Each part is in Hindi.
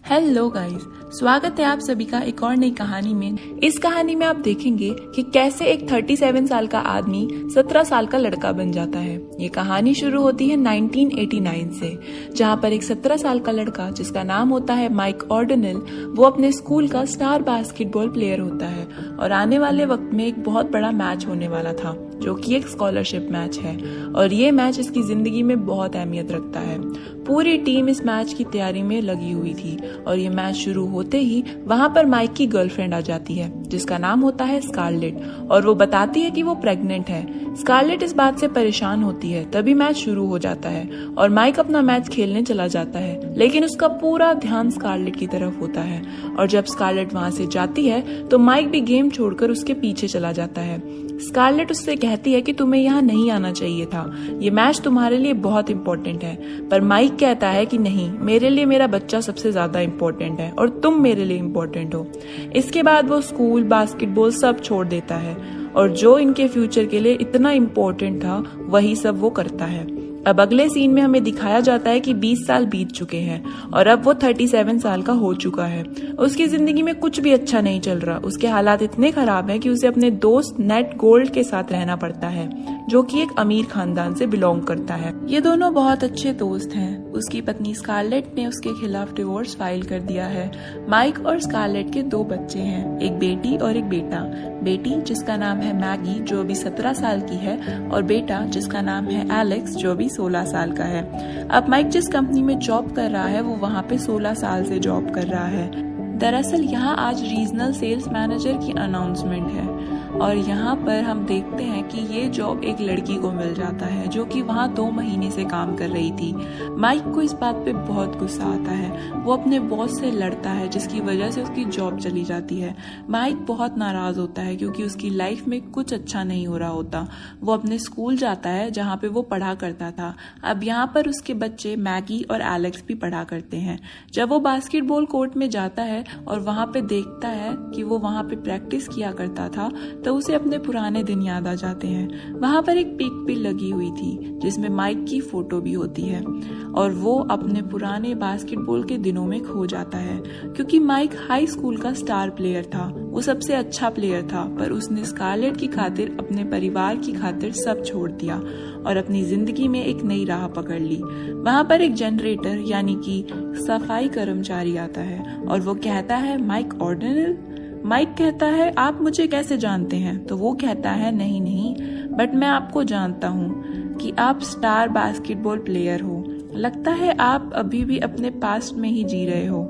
हेलो गाइस, स्वागत है आप सभी का एक और नई कहानी में। इस कहानी में आप देखेंगे कि कैसे एक 37 साल का आदमी 17 साल का लड़का बन जाता है। ये कहानी शुरू होती है 1989 से, जहाँ पर एक 17 साल का लड़का जिसका नाम होता है माइक ऑर्डनेल, वो अपने स्कूल का स्टार बास्केटबॉल प्लेयर होता है और आने वाले वक्त में एक बहुत बड़ा मैच होने वाला था जो कि एक स्कॉलरशिप मैच है और ये मैच इसकी जिंदगी में बहुत अहमियत रखता है। पूरी टीम इस मैच की तैयारी में लगी हुई थी और ये मैच शुरू होते ही वहां पर माइक की गर्लफ्रेंड आ जाती है जिसका नाम होता है स्कारलेट और वो बताती है कि वो प्रेग्नेंट है। स्कारलेट इस बात से परेशान होती है, तभी मैच शुरू हो जाता है और माइक अपना मैच खेलने चला जाता है, लेकिन उसका पूरा ध्यान स्कारलेट की तरफ होता है और जब स्कारलेट वहां से जाती है तो माइक भी गेम छोड़कर उसके पीछे चला जाता है। स्कारलेट उससे कहती है कि तुम्हें यहाँ नहीं आना चाहिए था, ये मैच तुम्हारे लिए बहुत इम्पोर्टेंट है, पर माइक कहता है कि नहीं, मेरे लिए मेरा बच्चा सबसे ज्यादा इम्पोर्टेंट है और तुम मेरे लिए इम्पोर्टेंट हो। इसके बाद वो स्कूल, बास्केटबॉल सब छोड़ देता है और जो इनके फ्यूचर के लिए इतना इम्पोर्टेंट था वही सब वो करता है। अब अगले सीन में हमें दिखाया जाता है कि 20 साल बीत चुके हैं और अब वो 37 साल का हो चुका है। उसकी जिंदगी में कुछ भी अच्छा नहीं चल रहा। उसके हालात इतने खराब हैं कि उसे अपने दोस्त नेट गोल्ड के साथ रहना पड़ता है जो कि एक अमीर खानदान से बिलोंग करता है। ये दोनों बहुत अच्छे दोस्त हैं। उसकी पत्नी स्कारलेट ने उसके खिलाफ डिवोर्स फाइल कर दिया है। माइक और स्कारलेट के 2 बच्चे हैं, एक बेटी और एक बेटा। बेटी जिसका नाम है मैगी जो अभी 17 साल की है और बेटा जिसका नाम है एलेक्स जो अभी 16 साल का है। अब माइक जिस कंपनी में जॉब कर रहा है वो वहाँ पे 16 साल से जॉब कर रहा है। दरअसल यहाँ आज रीजनल सेल्स मैनेजर की अनाउंसमेंट है और यहाँ पर हम देखते हैं कि ये जॉब एक लड़की को मिल जाता है जो कि वहाँ 2 महीने से काम कर रही थी। माइक को इस बात पे बहुत गुस्सा आता है। वो अपने बॉस से लड़ता है जिसकी वजह से उसकी जॉब चली जाती है। माइक बहुत नाराज होता है क्योंकि उसकी लाइफ में कुछ अच्छा नहीं हो रहा होता। वो अपने स्कूल जाता है जहाँ पे वो पढ़ा करता था। अब यहाँ पर उसके बच्चे मैगी और एलेक्स भी पढ़ा करते हैं। जब वो बास्केटबॉल कोर्ट में जाता है और वहाँ पे देखता है कि वो वहाँ पे प्रैक्टिस किया करता था तो उसे अपने पुराने दिन याद आ जाते हैं। वहाँ पर एक पिक भी लगी हुई थी जिसमें माइक की फोटो भी होती है और वो अपने पुराने बास्केटबॉल के दिनों में खो जाता है क्योंकि माइक हाई स्कूल का स्टार प्लेयर था। वो सबसे अच्छा प्लेयर था, पर उसने स्कारलेट की खातिर, अपने परिवार की खातिर सब छोड़ दिया और अपनी जिंदगी में एक नई राह पकड़ ली। वहाँ पर एक जनरेटर यानी कि सफाई कर्मचारी आता है और वो कहता है माइक ऑर्डिनल। माइक कहता है आप मुझे कैसे जानते हैं? तो वो कहता है नहीं नहीं, बट मैं आपको जानता हूँ कि आप स्टार बास्केटबॉल प्लेयर हो। लगता है आप अभी भी अपने पास्ट में ही जी रहे हो।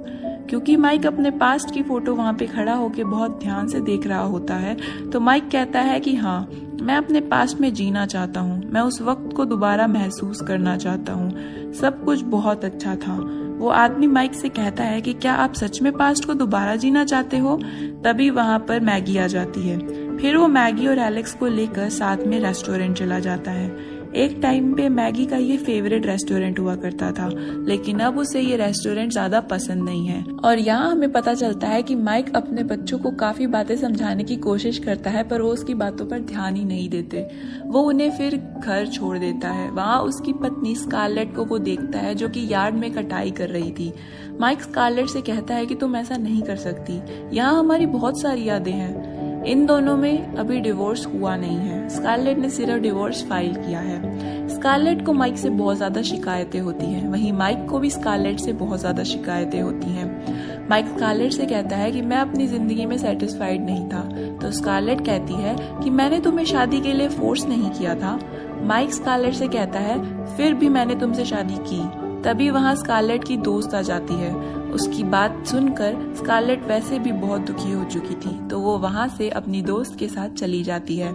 क्योंकि माइक अपने पास्ट की फोटो वहाँ पे खड़ा होके बहुत ध्यान से देख रहा होता है तो माइक कहता है कि हाँ, मैं अपने पास्ट में जीना चाहता हूँ, मैं उस वक्त को दोबारा महसूस करना चाहता हूँ, सब कुछ बहुत अच्छा था। वो आदमी माइक से कहता है कि क्या आप सच में पास्ट को दोबारा जीना चाहते हो? तभी वहाँ पर मैगी आ जाती है। फिर वो मैगी और एलेक्स को लेकर साथ में रेस्टोरेंट चला जाता है। एक टाइम पे मैगी का ये फेवरेट रेस्टोरेंट हुआ करता था, लेकिन अब उसे ये रेस्टोरेंट ज्यादा पसंद नहीं है। और यहाँ हमें पता चलता है कि माइक अपने बच्चों को काफी बातें समझाने की कोशिश करता है पर वो उसकी बातों पर ध्यान ही नहीं देते। वो उन्हें फिर घर छोड़ देता है। वहाँ उसकी पत्नी स्कारलेट को वो देखता है जो कि यार्ड में कटाई कर रही थी। माइक स्कारलेट से कहता है कि तुम ऐसा नहीं कर सकती, यहाँ हमारी बहुत सारी यादें हैं। इन दोनों में अभी डिवोर्स हुआ नहीं है, स्कारलेट ने सिर्फ डिवोर्स फाइल किया है। स्कारलेट को माइक से बहुत ज्यादा शिकायतें होती हैं, वहीं माइक को भी स्कारलेट से बहुत ज्यादा शिकायतें होती हैं। माइक स्कारलेट से कहता है कि मैं अपनी जिंदगी में सेटिस्फाइड नहीं था, तो स्कारलेट कहती है कि मैंने तुम्हें शादी के लिए फोर्स नहीं किया था। माइक स्कारलेट से कहता है फिर भी मैंने तुमसे शादी की। तभी वहाँ स्कारलेट की दोस्त आ जाती है। उसकी बात सुनकर स्कारलेट वैसे भी बहुत दुखी हो चुकी थी तो वो वहाँ से अपनी दोस्त के साथ चली जाती है।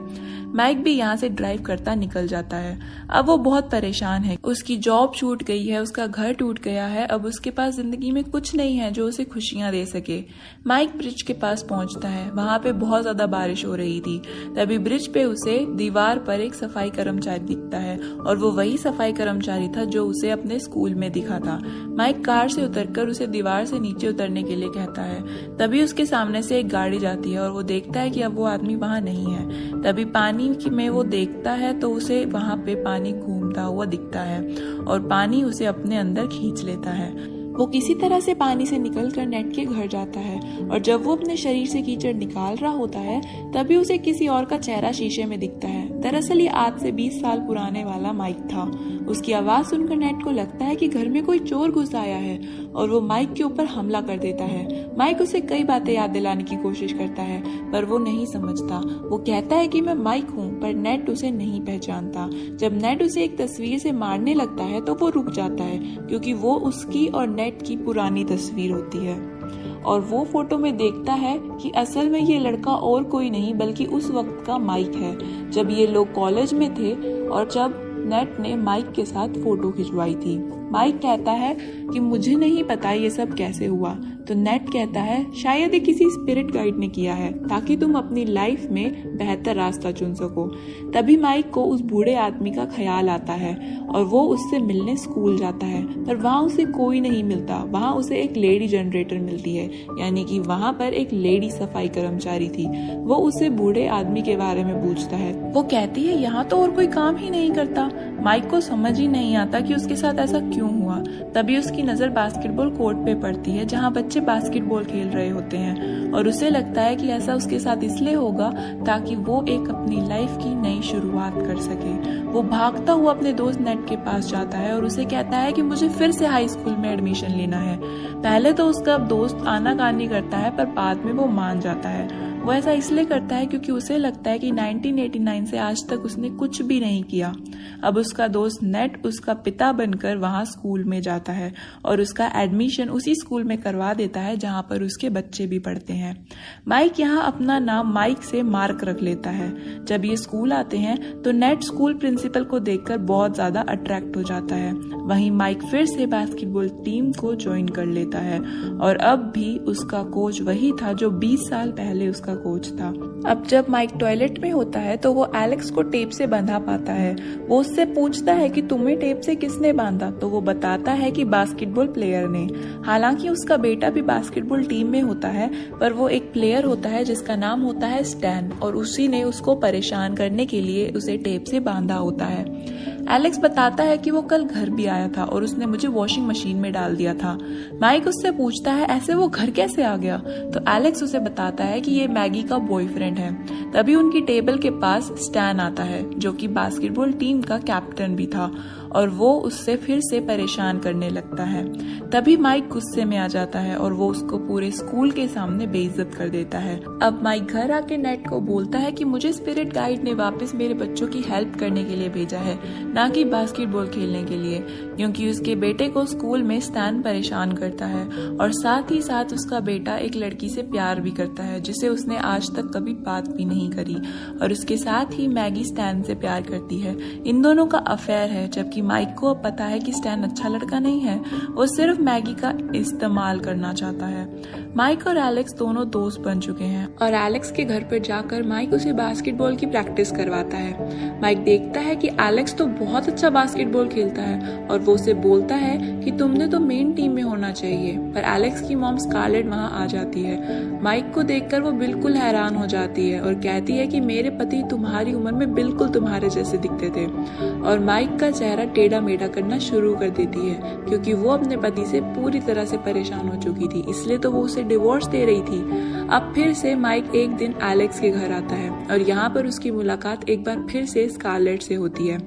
माइक भी यहाँ से ड्राइव करता निकल जाता है। अब वो बहुत परेशान है। उसकी जॉब छूट गई है, उसका घर टूट गया है, अब उसके पास जिंदगी में कुछ नहीं है जो उसे खुशियां दे सके। माइक ब्रिज के पास पहुंचता है। वहाँ पे बहुत ज्यादा बारिश हो रही थी। तभी ब्रिज पे उसे दीवार पर एक सफाई कर्मचारी दिखता है और वो वही सफाई कर्मचारी था जो उसे अपने स्कूल में दिखा था। माइक कार से उतरकर उसे दीवार से नीचे उतरने के लिए कहता है। तभी उसके सामने से एक गाड़ी जाती है और वो देखता है कि अब वो आदमी वहाँ नहीं है। तभी पानी में वो देखता है तो उसे वहाँ पे पानी घूमता हुआ दिखता है और पानी उसे अपने अंदर खींच लेता है। वो किसी तरह से पानी से निकलकर नेट के घर जाता है और जब वो अपने शरीर से कीचड़ निकाल रहा होता है तभी उसे किसी और का चेहरा शीशे में दिखता है। दरअसल ये आज से 20 साल पुराने वाला माइक था। उसकी आवाज सुनकर नेट को लगता है कि घर में कोई चोर घुस आया है और वो माइक के ऊपर हमला कर देता है। माइक उसे कई बातें याद दिलाने की कोशिश करता है पर वो नहीं समझता। वो कहता है कि मैं माइक हूँ, पर नेट उसे नहीं पहचानता। जब नेट उसे एक तस्वीर से मारने लगता है तो वो रुक जाता है क्योंकि वो उसकी और नेट की पुरानी तस्वीर होती है और वो फोटो में देखता है कि असल में ये लड़का और कोई नहीं बल्कि उस वक्त का माइक है जब ये लोग कॉलेज में थे और जब नेट ने माइक के साथ फोटो खिंचवाई थी। माइक कहता है कि मुझे नहीं पता ये सब कैसे हुआ, तो नेट कहता है शायद ये किसी स्पिरिट गाइड ने किया है ताकि तुम अपनी लाइफ में बेहतर रास्ता चुन सको। तभी माइक को उस बूढ़े आदमी का ख्याल आता है और वो उससे मिलने स्कूल जाता है, पर वहाँ उसे कोई नहीं मिलता। वहाँ उसे एक लेडी जनरेटर मिलती है, यानी कि वहाँ पर एक लेडी सफाई कर्मचारी थी। वो उससे बूढ़े आदमी के बारे में पूछता है। वो कहती है यहाँ तो और कोई काम ही नहीं करता। माइक को समझ ही नहीं आता कि उसके साथ ऐसा क्यों हुआ। तभी उसकी नजर बास्केटबॉल कोर्ट पे पड़ती है जहाँ बच्चे बास्केटबॉल खेल रहे होते हैं और उसे लगता है कि ऐसा उसके साथ इसलिए होगा ताकि वो एक अपनी लाइफ की नई शुरुआत कर सके। वो भागता हुआ अपने दोस्त नेट के पास जाता है और उसे कहता है कि मुझे फिर से हाई स्कूल में एडमिशन लेना है। पहले तो उसका दोस्त आनाकानी करता है पर बाद में वो मान जाता है। वो ऐसा इसलिए करता है क्योंकि उसे लगता है कि 1989 से आज तक उसने कुछ भी नहीं किया। अब उसका दोस्त नेट उसका पिता बनकर वहाँ स्कूल में जाता है और उसका एडमिशन उसी स्कूल में करवा देता है जहाँ पर उसके बच्चे भी पढ़ते हैं। माइक यहाँ अपना नाम माइक से मार्क रख लेता है। जब ये स्कूल आते हैं तो नेट स्कूल प्रिंसिपल को देखकर बहुत ज्यादा अट्रैक्ट हो जाता है। वहीं माइक फिर से बास्केटबॉल टीम को ज्वाइन कर लेता है और अब भी उसका कोच वही था जो 20 साल पहले उसका कोच था। अब जब माइक टॉयलेट में होता है तो वो एलेक्स को टेप से बंधा पाता है। वो उससे पूछता है कि तुम्हें टेप से किसने बांधा, तो वो बताता है कि बास्केटबॉल प्लेयर ने। हालांकि उसका बेटा भी बास्केटबॉल टीम में होता है पर वो एक प्लेयर होता है जिसका नाम होता है स्टैन और उसी ने उसको परेशान करने के लिए उसे टेप से बांधा होता है। एलेक्स बताता है कि वो कल घर भी आया था और उसने मुझे वॉशिंग मशीन में डाल दिया था। माइक उससे पूछता है ऐसे वो घर कैसे आ गया, तो एलेक्स उसे बताता है कि ये मैगी का बॉयफ्रेंड है। तभी उनकी टेबल के पास स्टैन आता है जो कि बास्केटबॉल टीम का कैप्टन भी था और वो उससे फिर से परेशान करने लगता है। तभी माइक गुस्से में आ जाता है और वो उसको पूरे स्कूल के सामने बेइज्जत कर देता है। अब माइक घर आके नेट को बोलता है कि मुझे स्पिरिट गाइड ने वापस मेरे बच्चों की हेल्प करने के लिए भेजा है, ना कि बास्केटबॉल खेलने के लिए, क्योंकि उसके बेटे को स्कूल में स्टैन परेशान करता है और साथ ही साथ उसका बेटा एक लड़की से प्यार भी करता है जिसे उसने आज तक कभी बात भी नहीं करी और उसके साथ ही मैगी स्टैन से प्यार करती है। इन दोनों का अफेयर है, जबकि माइक को अब पता है कि स्टैन अच्छा लड़का नहीं है, वो सिर्फ मैगी का इस्तेमाल करना चाहता है। माइक और एलेक्स दोनों दोस्त बन चुके हैं और एलेक्स के घर पर जाकर माइक उसे बास्केटबॉल की प्रैक्टिस करवाता है। माइक देखता है कि एलेक्स तो बहुत अच्छा बास्केटबॉल खेलता है और वो उसे बोलता है कि तुमने तो मेन टीम में होना चाहिए, पर एलेक्स की मॉम स्कारलेट वहाँ आ जाती है। माइक को देखकर वो बिल्कुल हैरान हो जाती है और कहती है कि मेरे पति तुम्हारी उम्र में बिल्कुल तुम्हारे जैसे दिखते थे, और माइक का चेहरा टेढ़ा मेढ़ा करना शुरू कर देती है क्योंकि वो अपने पति से पूरी तरह से परेशान हो चुकी थी, इसलिए तो वो उसे डिवोर्स दे रही थी। अब फिर से माइक एक दिन एलेक्स के घर आता है और यहाँ पर उसकी मुलाकात एक बार फिर से स्कारलेट से होती है।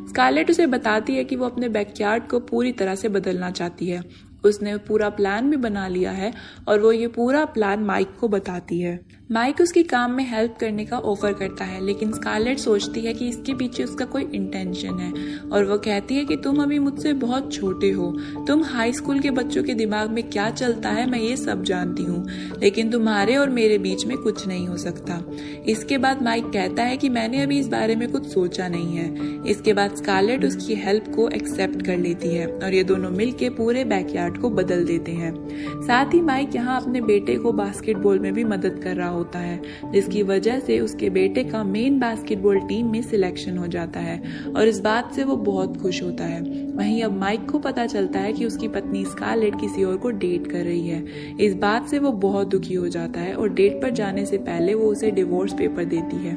स्कारलेट उसे बताती है कि वो अपने बैकयार्ड को पूरी तरह से बदलना चाहती है। उसने पूरा प्लान भी बना लिया है और वो ये पूरा प्लान माइक को बताती है। माइक उसकी काम में हेल्प करने का ऑफर करता है, लेकिन स्कारलेट सोचती है कि इसके पीछे उसका कोई इंटेंशन है और वो कहती है कि तुम अभी मुझसे बहुत छोटे हो, तुम हाई स्कूल के बच्चों के दिमाग में क्या चलता है मैं ये सब जानती हूँ, लेकिन तुम्हारे और मेरे बीच में कुछ नहीं हो सकता। इसके बाद माइक कहता है कि मैंने अभी इस बारे में कुछ सोचा नहीं है। इसके बाद स्कारलेट उसकी हेल्प को एक्सेप्ट कर लेती है और ये दोनों मिलके पूरे बैकयार्ड को बदल देते हैं। साथ ही माइक यहाँ अपने बेटे को बास्केटबॉल में भी मदद कर रहा होता है, जिसकी वजह से उसके बेटे का मेन बास्केटबॉल टीम में सिलेक्शन हो जाता है और इस बात से वो बहुत खुश होता है। वहीं अब माइक को पता चलता है कि उसकी पत्नी स्कारलेट किसी और को डेट कर रही है। इस बात से वो बहुत दुखी हो जाता है और डेट पर जाने से पहले वो उसे डिवोर्स पेपर देती है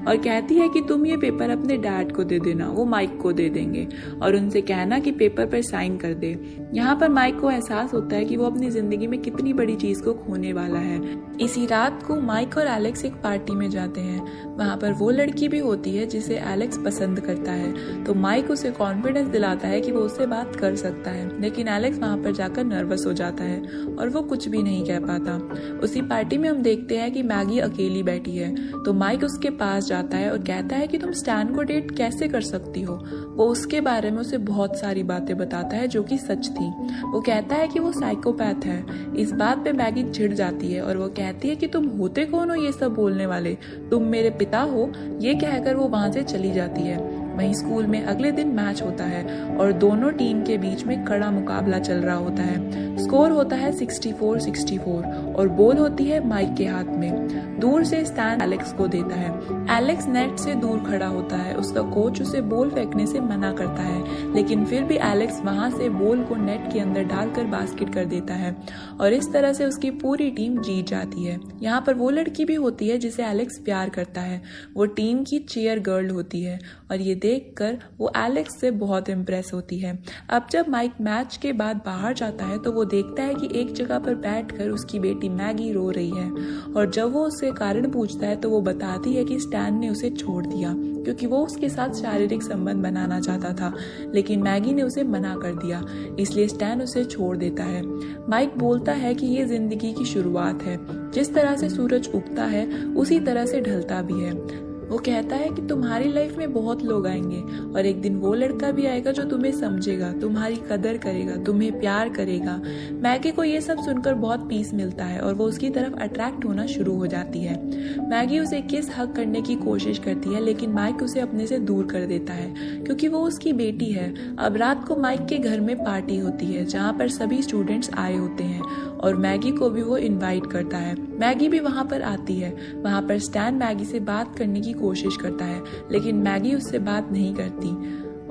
और कहती है कि तुम ये पेपर अपने डैड को दे देना, वो माइक को दे देंगे और उनसे कहना कि पेपर पर साइन कर दे। यहाँ पर माइक को एहसास होता है कि वो अपनी जिंदगी में कितनी बड़ी चीज को खोने वाला है। इसी रात को माइक और एलेक्स एक पार्टी में जाते हैं। वहाँ पर वो लड़की भी होती है जिसे एलेक्स पसंद करता है, तो माइक उसे कॉन्फिडेंस दिलाता है कि वो उससे बात कर सकता है, लेकिन एलेक्स वहाँ पर जाकर नर्वस हो जाता है और वो कुछ भी नहीं कह पाता। उसी पार्टी में हम देखते हैं कि मैगी अकेली बैठी है, तो माइक उसके पास जाता है और कहता है कि तुम स्टैन को डेट कैसे कर सकती हो। वो उसके बारे में उसे बहुत सारी बातें बताता है जो कि सच थी। वो कहता है कि वो साइकोपैथ है। इस बात पे मैगी चिढ़ जाती है और वो कहती है कि तुम होते कौन हो ये सब बोलने वाले, तुम मेरे पिता हो। ये कहकर वो वहां से चली जाती है। वहीं स्कूल में अगले दिन मैच होता है और दोनों टीम के बीच में कड़ा मुकाबला चल रहा होता है। स्कोर होता है 64-64 और बॉल होती है माइक के हाथ में। दूर से स्टैन एलेक्स को देता है। एलेक्स नेट से दूर खड़ा होता है। उसका कोच उसे बॉल फेंकने से मना करता है, लेकिन फिर भी एलेक्स वहां से बॉल को नेट के अंदर डालकर बास्केट कर देता है और इस तरह से उसकी पूरी टीम जीत जाती है। यहाँ पर वो लड़की भी होती है जिसे एलेक्स प्यार करता है। वो टीम की चीयर गर्ल होती है और ये देखकर वो एलेक्स से बहुत इम्प्रेस होती है। अब जब माइक मैच के बाद बाहर जाता है तो वो देखता है कि एक जगह पर बैठकर उसकी बेटी मैगी रो रही है और जब वो उससे कारण पूछता है तो वो बताती है कि स्टैन ने उसे छोड़ दिया क्योंकि वो उसके साथ शारीरिक संबंध बनाना चाहता था, लेकिन मैगी ने उसे मना कर दिया, इसलिए स्टैन उसे छोड़ देता है। माइक बोलता है कि ये जिंदगी की शुरुआत है, जिस तरह से सूरज उगता है उसी तरह से ढलता भी है। वो कहता है कि तुम्हारी लाइफ में बहुत लोग आएंगे और एक दिन वो लड़का भी आएगा जो तुम्हें समझेगा, तुम्हारी कदर करेगा, तुम्हें प्यार करेगा। मैगी को ये सब सुनकर बहुत पीस मिलता है और वो उसकी तरफ अट्रैक्ट होना शुरू हो जाती है। मैगी उसे किस हक करने की कोशिश करती है, लेकिन माइक उसे अपने से दूर कर देता है क्योंकि वो उसकी बेटी है। अब रात को माइक के घर में पार्टी होती है जहाँ पर सभी स्टूडेंट्स आए होते हैं और मैगी को भी वो इनवाइट करता है। मैगी भी वहाँ पर आती है। वहाँ पर स्टैन मैगी से बात करने की कोशिश करता है, लेकिन मैगी उससे बात नहीं करती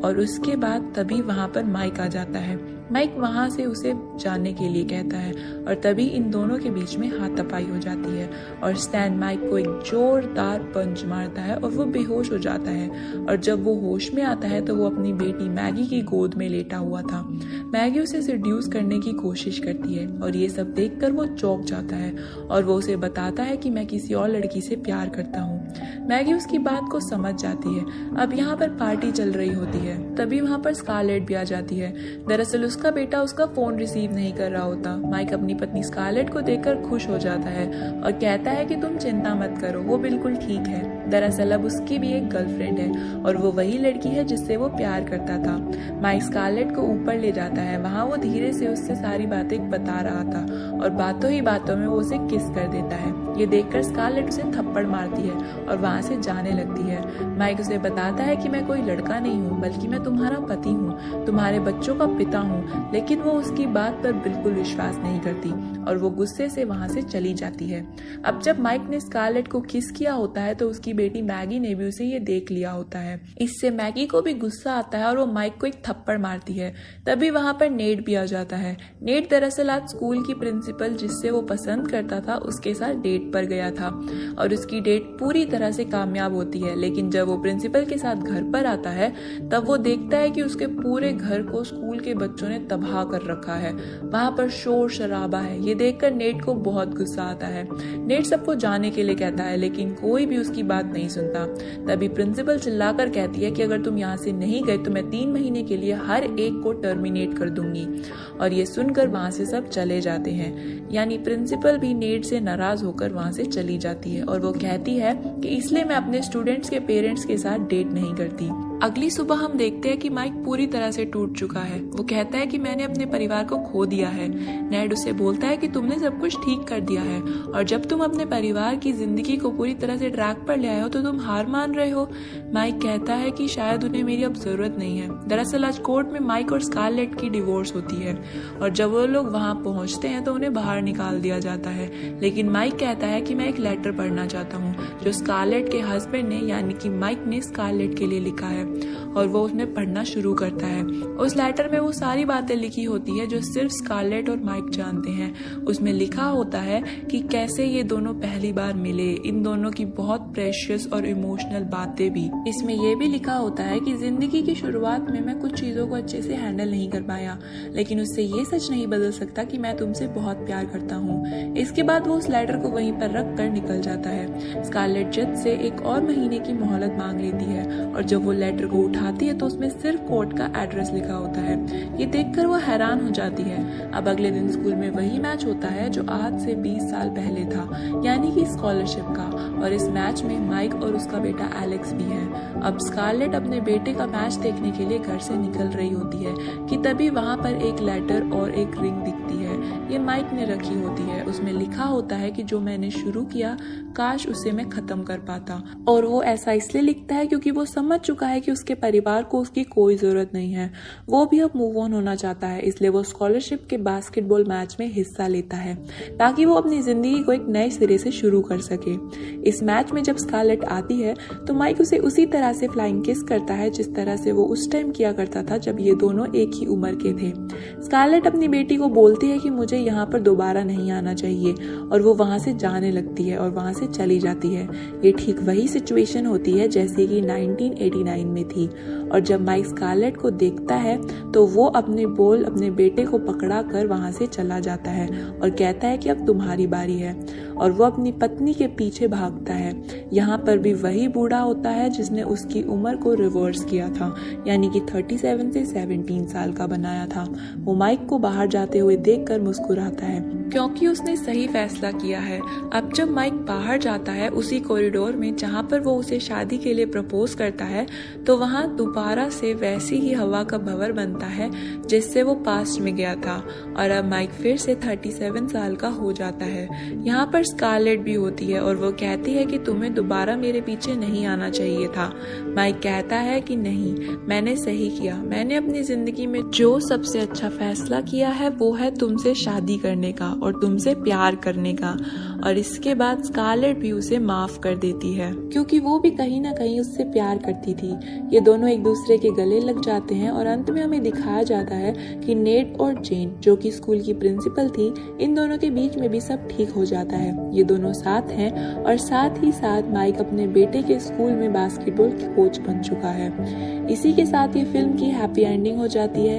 और उसके बाद तभी वहाँ पर माइक आ जाता है। माइक वहाँ से उसे जाने के लिए कहता है और तभी इन दोनों के बीच में हाथापाई हो जाती है और स्टैन माइक को एक जोरदार पंच मारता है और वो बेहोश हो जाता है और जब वो होश में आता है तो वो अपनी बेटी मैगी की गोद में लेटा हुआ था। मैगी उसे सेड्यूस करने की कोशिश करती है और ये सब देखकर वो चौंक जाता है और वो उसे बताता है कि मैं किसी और लड़की से प्यार करता हूँ। मैगी उसकी बात को समझ जाती है। अब यहाँ पर पार्टी चल रही होती है, तभी वहाँ पर स्कारलेट भी आ जाती है। दरअसल उसका बेटा उसका फोन रिसीव नहीं कर रहा होता। माइक अपनी पत्नी स्कारलेट को देखकर खुश हो जाता है और कहता है कि तुम चिंता मत करो, वो बिल्कुल ठीक है। दरअसल अब उसकी भी एक गर्लफ्रेंड है और वो वही लड़की है जिससे वो प्यार करता था। माइक स्कारलेट को ऊपर ले जाता है। वहाँ वो धीरे से उससे सारी बातें बता रहा था और बातों ही बातों में वो उसे किस कर देता है। ये देखकर स्कारलेट उसे थप्पड़ मारती है और वहाँ से जाने लगती है। माइक उसे बताता है कि मैं कोई लड़का नहीं हूँ, बल्कि मैं तुम्हारा पति हूँ, तुम्हारे बच्चों का पिता हूँ, लेकिन वो उसकी बात पर बिल्कुल विश्वास नहीं करती और वो गुस्से से वहाँ से चली जाती है। अब जब माइक ने स्कारलेट को किस किया होता है तो उसकी बेटी मैगी ने भी उसे ये देख लिया होता है। इससे मैगी को भी गुस्सा आता है और वो माइक को एक थप्पड़ मारती है। तभी वहाँ पर नेट भी आ जाता है। नेट दरअसल आज स्कूल की प्रिंसिपल जिससे वो पसंद करता था उसके साथ डेट पर गया था और उसकी डेट पूरी तरह से कामयाब होती है, लेकिन जब वो प्रिंसिपल के साथ घर पर आता है तब वो देखता है कि उसके पूरे घर को स्कूल के बच्चों ने तबाह कर रखा है। वहाँ पर शोर शराबा है। ये देखकर नेट को बहुत गुस्सा आता है। नेट सबको जाने के लिए कहता है, लेकिन कोई भी उसकी बात नहीं सुनता। तभी प्रिंसिपल चिल्लाकर कहती है कि अगर तुम यहाँ से नहीं गए तो मैं 3 महीने के लिए हर एक को टर्मिनेट कर दूंगी और ये सुनकर वहाँ से सब चले जाते हैं। यानी प्रिंसिपल भी नेट से नाराज होकर वहाँ से चली जाती है और वो कहती है कि इसलिए मैं अपने स्टूडेंट्स के पेरेंट्स के साथ डेट नहीं करती। अगली सुबह हम देखते हैं कि माइक पूरी तरह से टूट चुका है। वो कहता है कि मैंने अपने परिवार को खो दिया है। नेड उसे बोलता है कि तुमने सब कुछ ठीक कर दिया है और जब तुम अपने परिवार की जिंदगी को पूरी तरह से ट्रैक पर ले आए हो तो तुम हार मान रहे हो। माइक कहता है कि शायद उन्हें मेरी अब जरूरत नहीं है। दरअसल आज कोर्ट में माइक और स्कारलेट की डिवोर्स होती है और जब वो लोग वहां पहुंचते हैं तो उन्हें बाहर निकाल दिया जाता है। लेकिन माइक कहता है कि मैं एक लेटर पढ़ना चाहता हूँ जो स्कारलेट के हस्बैंड ने यानी कि माइक ने स्कारलेट के लिए लिखा है और वो उसमें पढ़ना शुरू करता है। उस लेटर में वो सारी बातें लिखी होती है जो सिर्फ स्कारलेट और माइक जानते हैं। उसमें लिखा होता है कि कैसे ये दोनों पहली बार मिले, इन दोनों की बहुत प्रेशियस और इमोशनल बातें भी। इसमें ये भी लिखा होता है कि जिंदगी की शुरुआत में मैं कुछ चीजों को अच्छे से हैंडल नहीं कर पाया, लेकिन उससे ये सच नहीं बदल सकता कि मैं तुमसे बहुत प्यार करता हूँ। इसके बाद वो उस लेटर को वहीं पर रख कर निकल जाता है। स्कारलेट जज से एक और महीने की मोहलत मांग लेती है और जब वो लेटर को उठाती है तो उसमें सिर्फ कोर्ट का एड्रेस लिखा होता है। ये देखकर वो हैरान हो जाती है। अब अगले दिन स्कूल में वही मैच होता है जो आज से 20 साल पहले था, यानी कि स्कॉलरशिप का, और इस मैच में माइक और उसका बेटा एलेक्स भी है। अब स्कारलेट अपने बेटे का मैच देखने के लिए घर से निकल रही होती है कि तभी वहां पर एक लेटर और एक रिंग दिखती है। ये माइक ने रखी होती है। उसमें लिखा होता है कि जो मैंने शुरू किया काश उसे मैं खत्म कर पाता, और वो ऐसा इसलिए लिखता है क्योंकि वो समझ चुका है कि उसके परिवार को उसकी कोई जरूरत नहीं है। वो भी अब मूव ऑन होना चाहता है, इसलिए वो स्कॉलरशिप के बास्केटबॉल मैच में हिस्सा लेता है ताकि वो अपनी जिंदगी को एक नए सिरे से शुरू कर सके। इस मैच में जब स्कारलेट आती है तो माइक उसे उसी तरह से फ्लाइंग किस करता है जिस तरह से वो उस टाइम किया करता था जब ये दोनों एक ही उम्र के थे। स्कारलेट अपनी बेटी को बोलती है कि मुझे यहाँ पर दोबारा नहीं आना चाहिए और वो वहां से जाने लगती है और वहां से चली जाती है। ये ठीक वही सिचुएशन होती है जैसे कि 1989 में थी, और जब माइक स्कारलेट को देखता है तो वो अपने बेटे को पकड़ा कर वहां से चला जाता है और कहता है कि अब तुम्हारी बारी है, और वो अपनी पत्नी के पीछे भागता है। यहाँ पर भी वही बूढ़ा होता है जिसने उसकी उम्र को रिवर्स किया था, यानी कि 37 से 17 साल का बनाया था। वो माइक को बाहर जाते हुए देखकर मुस्कुराता है क्योंकि उसने सही फैसला किया है। अब जब माइक बाहर जाता है उसी कॉरिडोर में जहाँ पर वो उसे शादी के लिए प्रपोज करता है, तो वहाँ दोबारा से वैसी ही हवा का भंवर बनता है जिससे वो पास्ट में गया था, और अब माइक फिर से 37 साल का हो जाता है। यहाँ पर स्कारलेट भी होती है और वो कहती है कि तुम्हें दोबारा मेरे पीछे नहीं आना चाहिए था। माइक कहता है कि नहीं, मैंने सही किया। मैंने अपनी जिंदगी में जो सबसे अच्छा फैसला किया है वो है तुमसे शादी करने का और तुमसे प्यार करने का। और इसके बाद स्कारलेट भी उसे माफ कर देती है क्योंकि वो भी कहीं ना कहीं उससे प्यार करती थी। ये दोनों एक दूसरे के गले लग जाते हैं और अंत में हमें दिखाया जाता है कि नेड और जेन, जो कि स्कूल की प्रिंसिपल थी, इन दोनों के बीच में भी सब ठीक हो जाता है। ये दोनों साथ हैं और साथ ही साथ माइक अपने बेटे के स्कूल में बास्केटबॉल कोच बन चुका है। इसी के साथ ये फिल्म की हैप्पी एंडिंग हो जाती है।